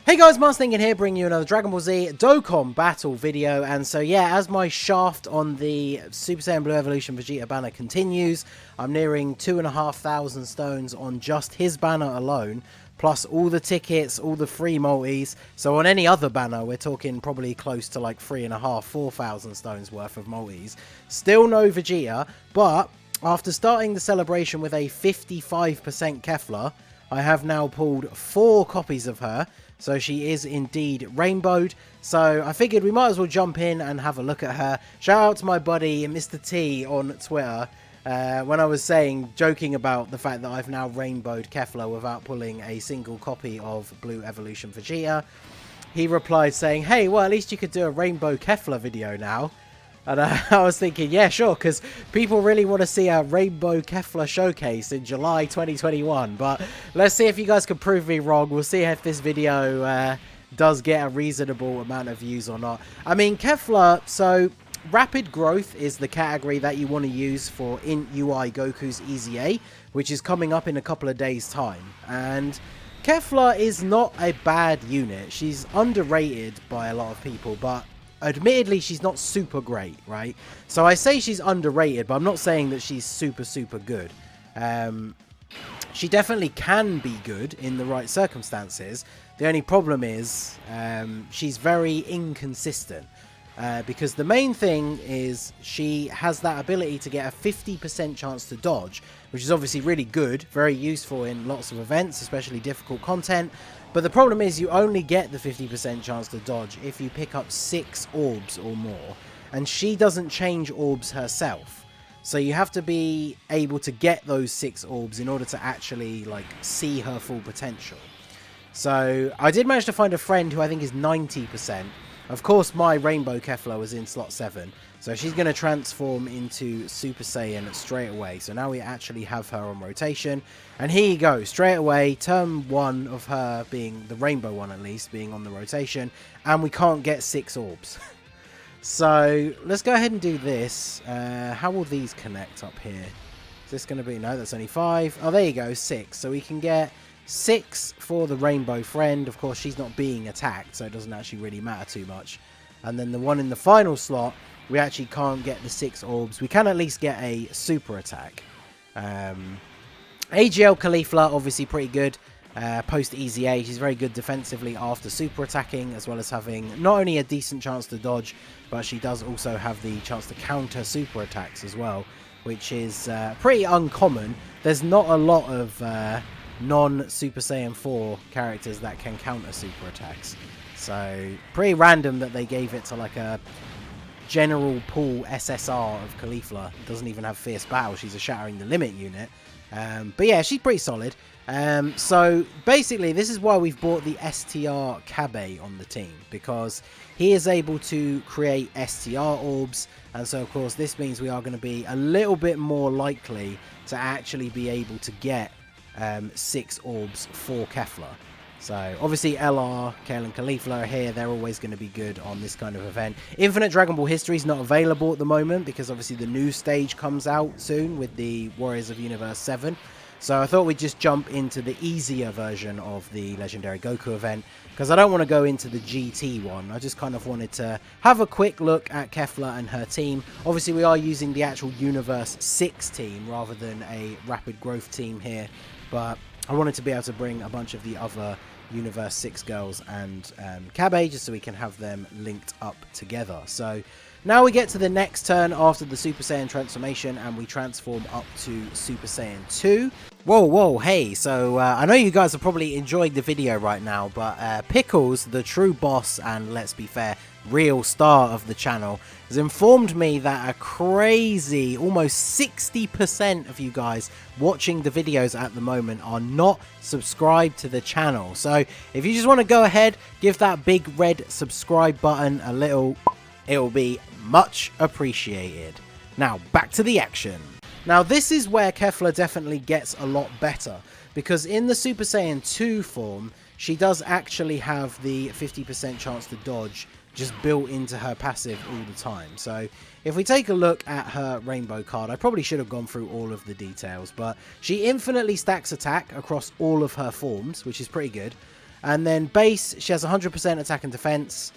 Hey guys, Mars Thinking here, bringing you another Dragon Ball Z Dokkan battle video. And so yeah, as my shaft on the Super Saiyan Blue Evolution Vegeta banner continues, I'm nearing 2,500 stones on just his banner alone, plus all the tickets, all the free multis. So on any other banner, we're talking probably close to like 3,500, 4,000 stones worth of multis. Still no Vegeta, but after starting the celebration with a 55% Kefla, I have now pulled 4 copies of her. So she is indeed rainbowed. So I figured we might as well jump in and have a look at her. Shout out to my buddy Mr. T on Twitter. When I was joking about the fact that I've now rainbowed Kefla without pulling a single copy of Blue Evolution Vegeta, he replied saying, hey, well, at least you could do a rainbow Kefla video now. And I was thinking, yeah, sure, because people really want to see a Rainbow Kefla showcase in July 2021. But let's see if you guys can prove me wrong. We'll see if this video does get a reasonable amount of views or not. I mean, Kefla, so rapid growth is the category that you want to use for in UI Goku's EZA, which is coming up in a couple of days' time. And Kefla is not a bad unit. She's underrated by a lot of people, but admittedly, she's not super great, right? So I say she's underrated, but I'm not saying that she's super good. She definitely can be good in the right circumstances. The only problem is she's very inconsistent. Because the main thing is she has that ability to get a 50% chance to dodge, which is obviously really good, very useful in lots of events, especially difficult content. But the problem is you only get the 50% chance to dodge if you pick up 6 orbs or more, and she doesn't change orbs herself. So you have to be able to get those 6 orbs in order to actually like see her full potential. So I did manage to find a friend who I think is 90%. Of course, my Rainbow Kefla was in slot 7, so she's going to transform into Super Saiyan straight away. So now we actually have her on rotation, and here you go, straight away, turn 1 of her being, the rainbow one at least, being on the rotation, and we can't get 6 orbs. So let's go ahead and do this. How will these connect up here? Is this going to be, no, that's only 5. Oh, there you go, 6. So we can get 6 for the rainbow friend. Of course, she's not being attacked, so it doesn't actually really matter too much. And then the one in the final slot, we actually can't get the 6 orbs. We can at least get a super attack. AGL Kefla, obviously pretty good. Post EZA, she's very good defensively after super attacking, as well as having not only a decent chance to dodge, but she does also have the chance to counter super attacks as well, which is pretty uncommon. There's not a lot of non-Super Saiyan 4 characters that can counter super attacks. So, pretty random that they gave it to like a general pool SSR of Kefla. Doesn't even have Fierce Battle, she's a Shattering the Limit unit. But yeah, she's pretty solid. So, basically, this is why we've bought the STR Kabe on the team, because he is able to create STR orbs, and so of course this means we are going to be a little bit more likely to actually be able to get 6 orbs for Kefla. So obviously LR, Kale and Kefla are here. They're always going to be good on this kind of event. Infinite Dragon Ball History is not available at the moment because obviously the new stage comes out soon with the Warriors of Universe 7. So I thought we'd just jump into the easier version of the Legendary Goku event, because I don't want to go into the GT one. I just kind of wanted to have a quick look at Kefla and her team. Obviously we are using the actual Universe 6 team rather than a Rapid Growth team here, but I wanted to be able to bring a bunch of the other Universe 6 girls and Kabe just so we can have them linked up together. So now we get to the next turn after the Super Saiyan transformation, and we transform up to Super Saiyan 2. Whoa, hey, so I know you guys are probably enjoying the video right now, but Pickles, the true boss and, let's be fair, real star of the channel, has informed me that a crazy almost 60% of you guys watching the videos at the moment are not subscribed to the channel. So if you just want to go ahead, give that big red subscribe button a little, it'll be much appreciated. Now back to the action. Now this is where Kefla definitely gets a lot better, because in the Super Saiyan 2 form she does actually have the 50% chance to dodge just built into her passive all the time. So if we take a look at her rainbow card, I probably should have gone through all of the details, but she infinitely stacks attack across all of her forms, which is pretty good. And then base, she has 100% attack and defense.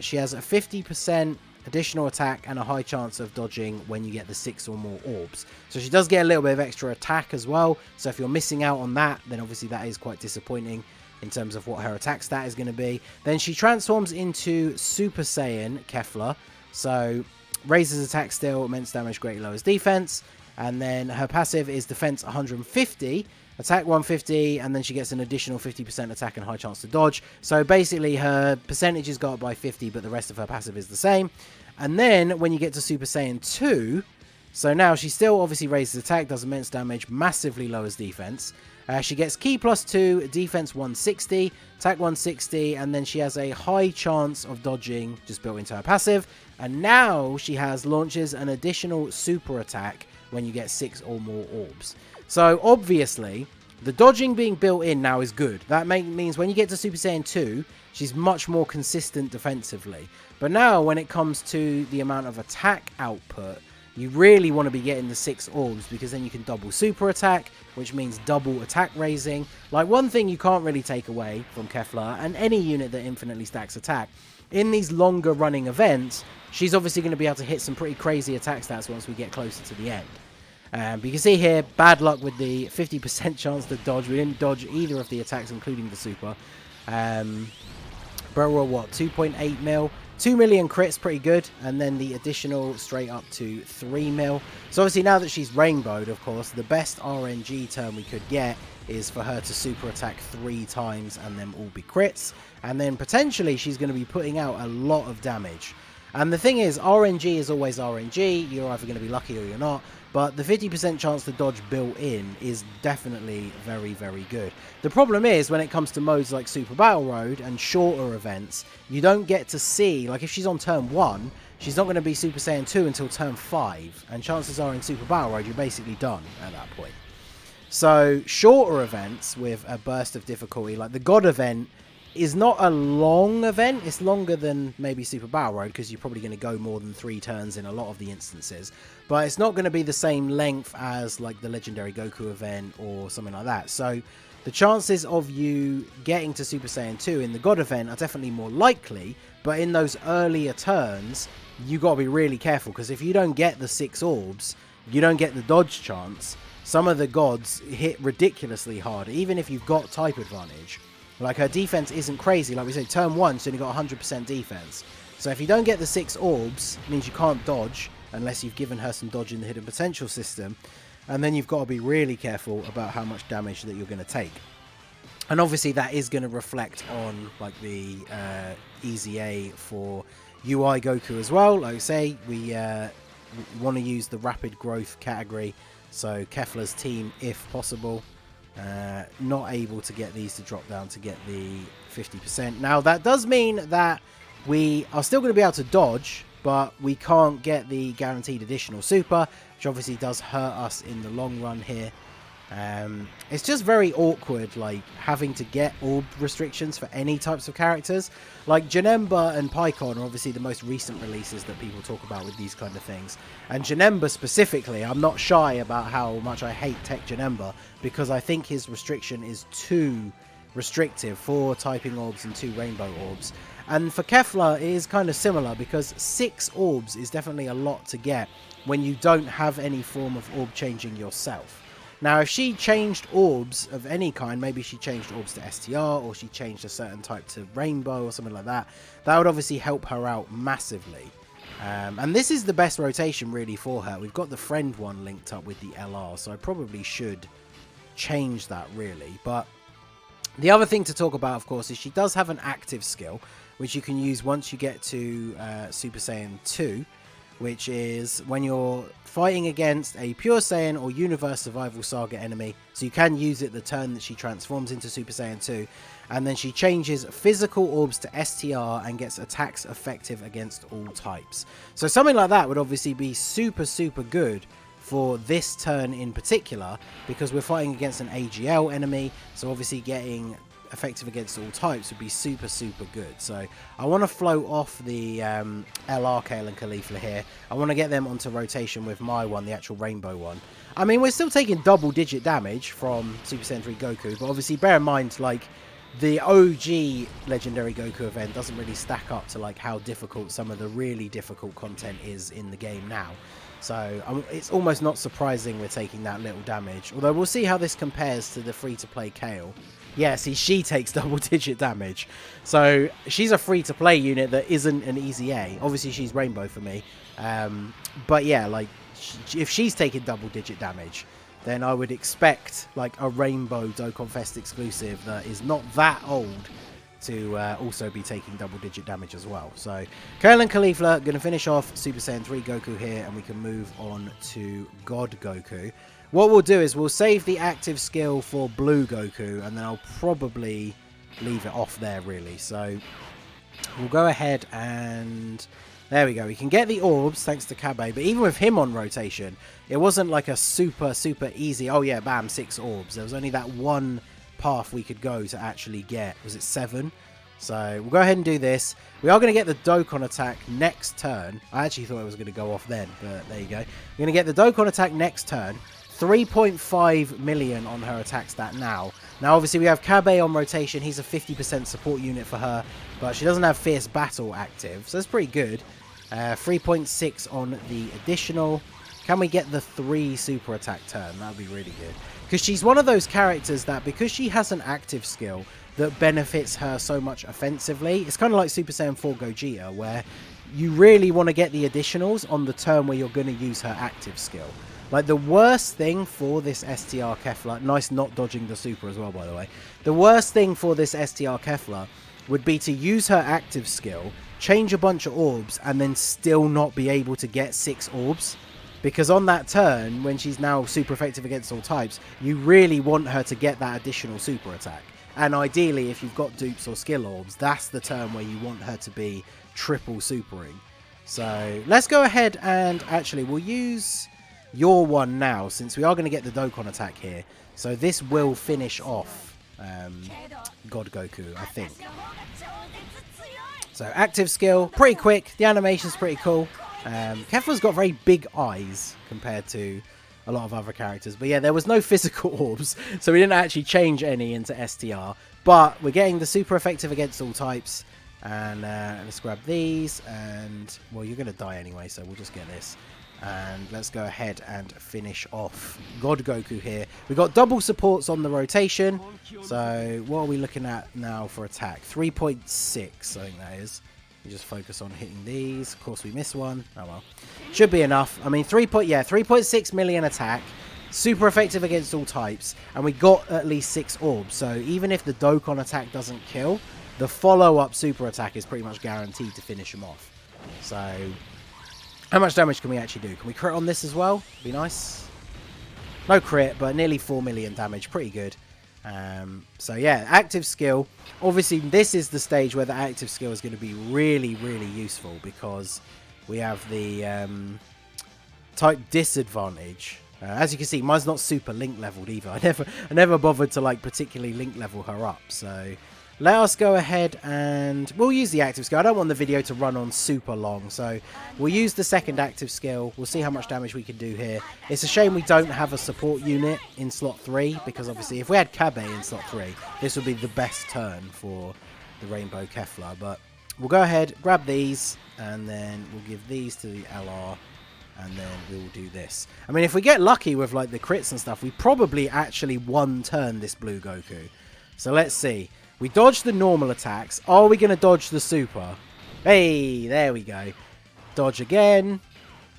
She has a 50% additional attack and a high chance of dodging when you get the 6 or more orbs. So she does get a little bit of extra attack as well. So if you're missing out on that, then obviously that is quite disappointing in terms of what her attack stat is going to be. Then she transforms into Super Saiyan Kefla. So raises attack still, immense damage, greatly lowers defense. And then her passive is defense 150, attack 150, and then she gets an additional 50% attack and high chance to dodge. So basically her percentages go up by 50, but the rest of her passive is the same. And then when you get to Super Saiyan 2, so now she still obviously raises attack, does immense damage, massively lowers defense. She gets Ki +2, defense 160, attack 160, and then she has a high chance of dodging just built into her passive. And now she launches an additional super attack when you get 6 or more orbs. So obviously, the dodging being built in now is good. That means when you get to Super Saiyan 2, she's much more consistent defensively. But now when it comes to the amount of attack output, you really want to be getting the 6 orbs, because then you can double super attack, which means double attack raising. Like, one thing you can't really take away from Kefla and any unit that infinitely stacks attack, in these longer running events, she's obviously going to be able to hit some pretty crazy attack stats once we get closer to the end. But you can see here, bad luck with the 50% chance to dodge. We didn't dodge either of the attacks, including the super. But we're what, 2.8 mil? 2 million crits, pretty good. And then the additional straight up to 3 mil. So obviously now that she's rainbowed, of course, the best RNG turn we could get is for her to super attack 3 times and them all be crits. And then potentially she's going to be putting out a lot of damage. And the thing is, RNG is always RNG. You're either going to be lucky or you're not. But the 50% chance to dodge built in is definitely very, very good. The problem is, when it comes to modes like Super Battle Road and shorter events, you don't get to see, like if she's on turn 1, she's not going to be Super Saiyan 2 until turn 5. And chances are in Super Battle Road, you're basically done at that point. So shorter events with a burst of difficulty, like the God event, is not a long event. It's longer than maybe Super Battle Road, because you're probably going to go more than 3 turns in a lot of the instances. But it's not going to be the same length as like the Legendary Goku event or something like that. So the chances of you getting to Super Saiyan 2 in the God event are definitely more likely. But in those earlier turns, you got to be really careful, because if you don't get the 6 orbs, you don't get the dodge chance. Some of the gods hit ridiculously hard, even if you've got type advantage. Like, her defense isn't crazy. Like we said, turn 1, she's only got 100% defense. So if you don't get the 6 orbs, it means you can't dodge, unless you've given her some dodge in the hidden potential system. And then you've got to be really careful about how much damage that you're going to take. And obviously that is going to reflect on like the Easy A for UI Goku as well. Like I say, we want to use the rapid growth category. So Kefla's team, if possible. Not able to get these to drop down to get the 50%. Now that does mean that we are still going to be able to dodge, but we can't get the guaranteed additional super, which obviously does hurt us in the long run here. It's just very awkward, like having to get orb restrictions for any types of characters. Like Janemba and Pycon are obviously the most recent releases that people talk about with these kind of things. And Janemba specifically, I'm not shy about how much I hate Tech Janemba, because I think his restriction is too restrictive, 4 typing orbs and 2 rainbow orbs. And for Kefla, it is kind of similar, because 6 orbs is definitely a lot to get when you don't have any form of orb changing yourself. Now, if she changed orbs of any kind, maybe she changed orbs to STR, or she changed a certain type to rainbow or something like that, that would obviously help her out massively. And this is the best rotation really for her. We've got the friend one linked up with the LR, so I probably should change that really. But the other thing to talk about, of course, is she does have an active skill, which you can use once you get to Super Saiyan 2, which is when you're fighting against a Pure Saiyan or Universe Survival Saga enemy. So you can use it the turn that she transforms into Super Saiyan 2. And then she changes physical orbs to STR and gets attacks effective against all types. So something like that would obviously be super, super good for this turn in particular, because we're fighting against an AGL enemy. So obviously getting effective against all types would be super, super good. So I want to float off the LR Kale and Kefla here. I want to get them onto rotation with my one, the actual rainbow one. I mean, we're still taking double digit damage from Super Saiyan 3 Goku, but obviously bear in mind, like, the OG Legendary Goku event doesn't really stack up to like how difficult some of the really difficult content is in the game now. So it's almost not surprising we're taking that little damage. Although we'll see how this compares to the free-to-play Kale. Yeah, see, she takes double-digit damage. So she's a free-to-play unit that isn't an easy A. Obviously, she's Rainbow for me. But yeah, like, if she's taking double-digit damage, then I would expect like a Rainbow Dokkan Fest exclusive that is not that old to also be taking double-digit damage as well. So, Kale and Kefla going to finish off Super Saiyan 3 Goku here, and we can move on to God Goku. What we'll do is we'll save the active skill for Blue Goku, and then I'll probably leave it off there, really. So, we'll go ahead and... There we go. We can get the orbs thanks to Kabe, but even with him on rotation, it wasn't like a super easy, oh yeah, bam, 6 orbs. There was only that one path we could go to actually get, was it 7? So we'll go ahead and do this. We are going to get the Dokkan attack next turn. I actually thought it was going to go off then, but there you go. We're going to get the Dokkan attack next turn. 3.5 million on her attack stat now. Now obviously we have Kabe on rotation. He's a 50% support unit for her, but she doesn't have Fierce Battle active, so that's pretty good. 3.6 on the additional. Can we get the 3 super attack turn? That would be really good. Because she's one of those characters that, because she has an active skill that benefits her so much offensively, it's kind of like Super Saiyan 4 Gogeta, where you really want to get the additionals on the turn where you're going to use her active skill. Like, the worst thing for this STR Kefla, nice not dodging the super as well, by the way. The worst thing for this STR Kefla would be to use her active skill, change a bunch of orbs, and then still not be able to get 6 orbs. Because on that turn, when she's now super effective against all types, you really want her to get that additional super attack. And ideally, if you've got dupes or skill orbs, that's the turn where you want her to be triple supering. So let's go ahead and actually we'll use your one now, since we are going to get the Dokkan attack here. So this will finish off God Goku, I think. So active skill, pretty quick. The animation's pretty cool. Kefla's got very big eyes compared to a lot of other characters. But yeah, there was no physical orbs, so we didn't actually change any into STR. But we're getting the super effective against all types. And let's grab these. And, well, you're going to die anyway, so we'll just get this. And let's go ahead and finish off God Goku here. We've got double supports on the rotation. So what are we looking at now for attack? 3.6, I think that is. We just focus on hitting these. Of course, we missed one. Oh well. Should be enough. I mean, 3.6 million attack. Super effective against all types. And we got at least 6 orbs. So even if the Dokkan attack doesn't kill, the follow-up super attack is pretty much guaranteed to finish him off. So how much damage can we actually do? Can we crit on this as well? Be nice. No crit, but nearly 4 million damage. Pretty good. So yeah, active skill. Obviously, this is the stage where the active skill is going to be really useful, because we have the type disadvantage. As you can see, mine's not super link leveled either. I never bothered to like particularly link level her up. So let us go ahead and we'll use the active skill. I don't want the video to run on super long, so we'll use the second active skill. We'll see how much damage we can do here. It's a shame we don't have a support unit in slot 3, because obviously if we had Kabe in slot 3, this would be the best turn for the Rainbow Kefla. But we'll go ahead, grab these, and then we'll give these to the LR, and then we will do this. I mean, if we get lucky with like the crits and stuff, we probably actually one-turn this Blue Goku. So let's see. We dodged the normal attacks. Are we going to dodge the super? Hey, there we go. Dodge again.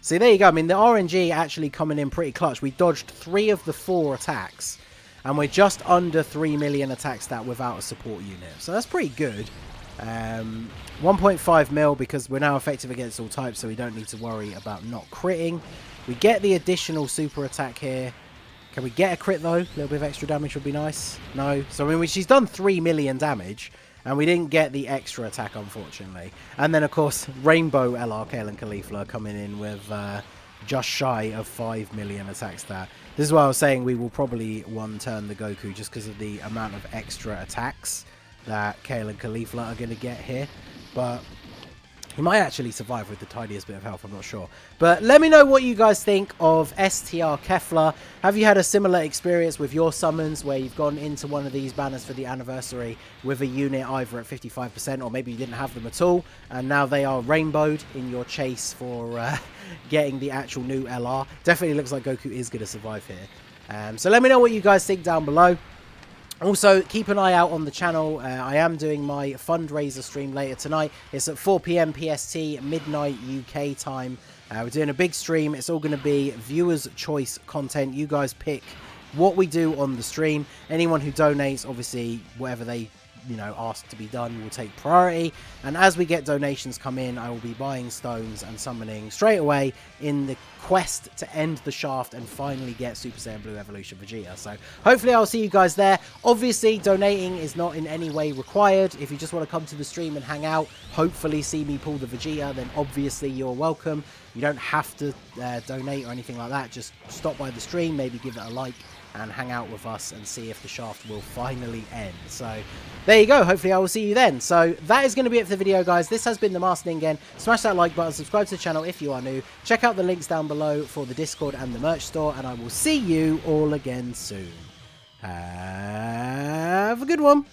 See, there you go. I mean, the RNG actually coming in pretty clutch. We dodged 3 of the 4 attacks. And we're just under 3 million attack stat without a support unit. So that's pretty good. 1.5 mil because we're now effective against all types, so we don't need to worry about not critting. We get the additional super attack here. Can we get a crit though? A little bit of extra damage would be nice. No. So I mean, she's done 3 million damage, and we didn't get the extra attack, unfortunately. And then, of course, Rainbow LR, Kale and Kefla coming in with just shy of 5 million attack stat. This is why I was saying we will probably one-turn the Goku, just because of the amount of extra attacks that Kale and Kefla are going to get here. But He might actually survive with the tiniest bit of health, I'm not sure. But let me know what you guys think of STR Kefla. Have you had a similar experience with your summons where you've gone into one of these banners for the anniversary with a unit either at 55% or maybe you didn't have them at all, and now they are rainbowed in your chase for getting the actual new LR? Definitely looks like Goku is going to survive here. So let me know what you guys think down below. Also, keep an eye out on the channel. I am doing my fundraiser stream later tonight. It's at 4 PM PST, midnight UK time. We're doing a big stream. It's all going to be viewers' choice content. You guys pick what we do on the stream. Anyone who donates, obviously, whatever they asked to be done will take priority, and as we get donations come in, I will be buying stones and summoning straight away in the quest to end the shaft and finally get Super Saiyan Blue Evolution Vegeta. So hopefully I'll see you guys there. Obviously donating is not in any way required. If you just want to come to the stream and hang out, hopefully see me pull the Vegeta, then obviously you're welcome. You don't have to donate or anything like that. Just stop by the stream, maybe give it a like and hang out with us and see if the shaft will finally end. So there you go. Hopefully I will see you then. So that is going to be it for the video, guys. This has been the Master Ningen. Smash that like button, subscribe to the channel if you are new. Check out the links down below for the Discord and the merch store, and I will see you all again soon. Have a good one.